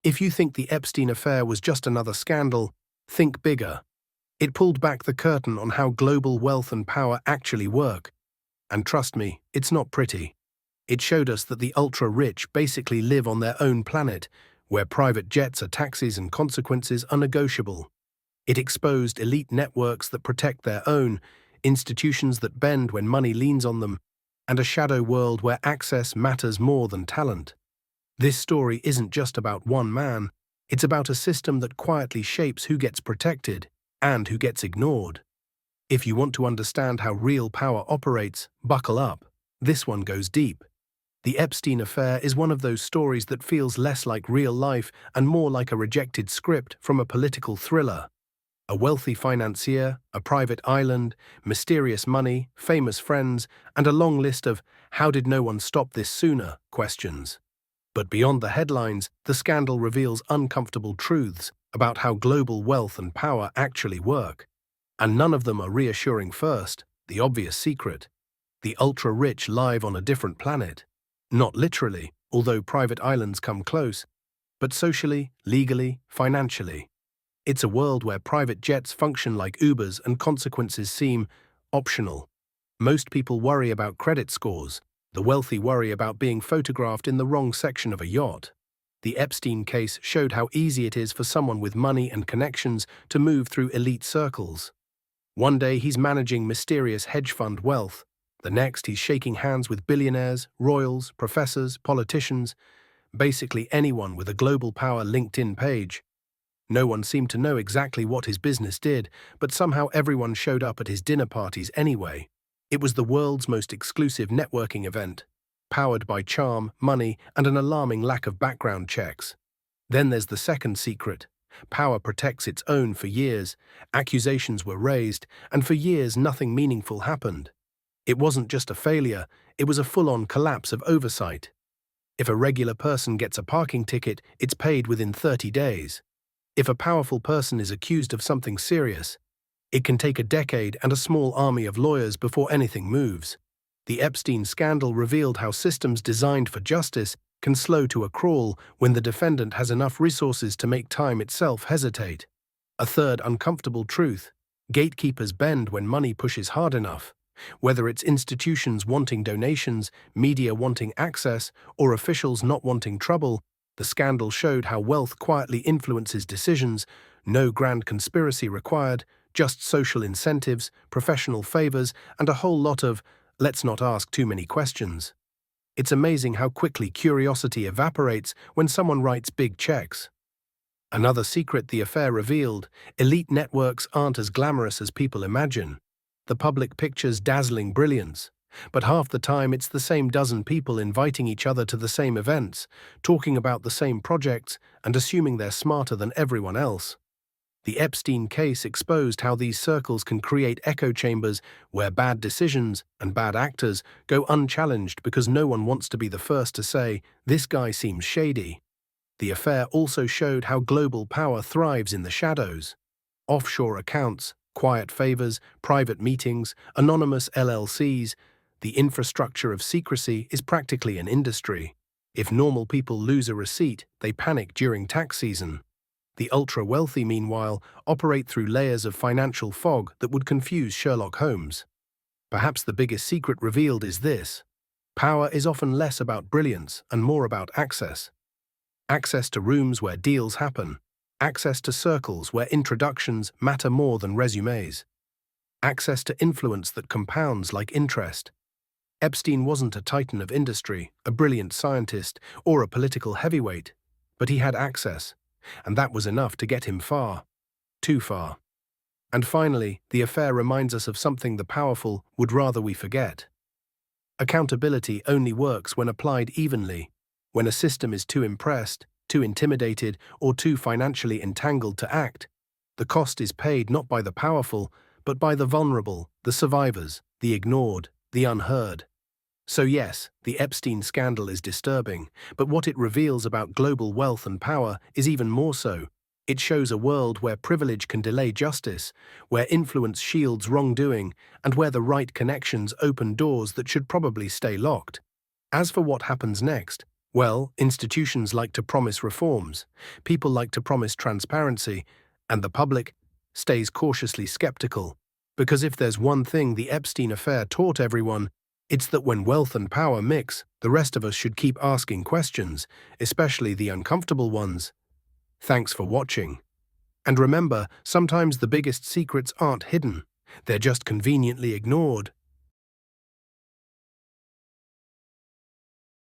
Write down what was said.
If you think the Epstein affair was just another scandal, think bigger. It pulled back the curtain on how global wealth and power actually work. And trust me, it's not pretty. It showed us that the ultra-rich basically live on their own planet, where private jets are taxes and consequences are negotiable. It exposed elite networks that protect their own, institutions that bend when money leans on them, and a shadow world where access matters more than talent. This story isn't just about one man, it's about a system that quietly shapes who gets protected and who gets ignored. If you want to understand how real power operates, buckle up. This one goes deep. The Epstein affair is one of those stories that feels less like real life and more like a rejected script from a political thriller. A wealthy financier, a private island, mysterious money, famous friends, and a long list of "how did no one stop this sooner?" questions. But beyond the headlines, the scandal reveals uncomfortable truths about how global wealth and power actually work. And none of them are reassuring. First, the obvious secret. The ultra-rich live on a different planet. Not literally, although private islands come close, but socially, legally, financially. It's a world where private jets function like Ubers and consequences seem optional. Most people worry about credit scores. The wealthy worry about being photographed in the wrong section of a yacht. The Epstein case showed how easy it is for someone with money and connections to move through elite circles. One day he's managing mysterious hedge fund wealth. The next he's shaking hands with billionaires, royals, professors, politicians, basically anyone with a global power LinkedIn page. No one seemed to know exactly what his business did, but somehow everyone showed up at his dinner parties anyway. It was the world's most exclusive networking event, powered by charm, money, and an alarming lack of background checks. Then there's the second secret. Power protects its own. For years, accusations were raised, and for years nothing meaningful happened. It wasn't just a failure, it was a full-on collapse of oversight. If a regular person gets a parking ticket, it's paid within 30 days. If a powerful person is accused of something serious, it can take a decade and a small army of lawyers before anything moves. The Epstein scandal revealed how systems designed for justice can slow to a crawl when the defendant has enough resources to make time itself hesitate. A third uncomfortable truth: gatekeepers bend when money pushes hard enough. Whether it's institutions wanting donations, media wanting access, or officials not wanting trouble, the scandal showed how wealth quietly influences decisions. No grand conspiracy required, just social incentives, professional favors, and a whole lot of "let's not ask too many questions." It's amazing how quickly curiosity evaporates when someone writes big checks. Another secret the affair revealed: elite networks aren't as glamorous as people imagine. The public pictures dazzling brilliance, but half the time it's the same dozen people inviting each other to the same events, talking about the same projects, and assuming they're smarter than everyone else. The Epstein case exposed how these circles can create echo chambers where bad decisions and bad actors go unchallenged because no one wants to be the first to say, "This guy seems shady." The affair also showed how global power thrives in the shadows. Offshore accounts, quiet favors, private meetings, anonymous LLCs. The infrastructure of secrecy is practically an industry. If normal people lose a receipt, they panic during tax season. The ultra-wealthy, meanwhile, operate through layers of financial fog that would confuse Sherlock Holmes. Perhaps the biggest secret revealed is this: power is often less about brilliance and more about access. Access to rooms where deals happen. Access to circles where introductions matter more than resumes. Access to influence that compounds like interest. Epstein wasn't a titan of industry, a brilliant scientist, or a political heavyweight, but he had access, and that was enough to get him far. Too far. And finally, the affair reminds us of something the powerful would rather we forget. Accountability only works when applied evenly. When a system is too impressed, too intimidated, or too financially entangled to act, the cost is paid not by the powerful, but by the vulnerable, the survivors, the ignored, the unheard. So yes, the Epstein scandal is disturbing, but what it reveals about global wealth and power is even more so. It shows a world where privilege can delay justice, where influence shields wrongdoing, and where the right connections open doors that should probably stay locked. As for what happens next, Well, institutions like to promise reforms, people like to promise transparency, and the public stays cautiously skeptical. Because if there's one thing the Epstein affair taught everyone, it's that when wealth and power mix, the rest of us should keep asking questions, especially the uncomfortable ones. Thanks for watching. And remember, sometimes the biggest secrets aren't hidden, they're just conveniently ignored.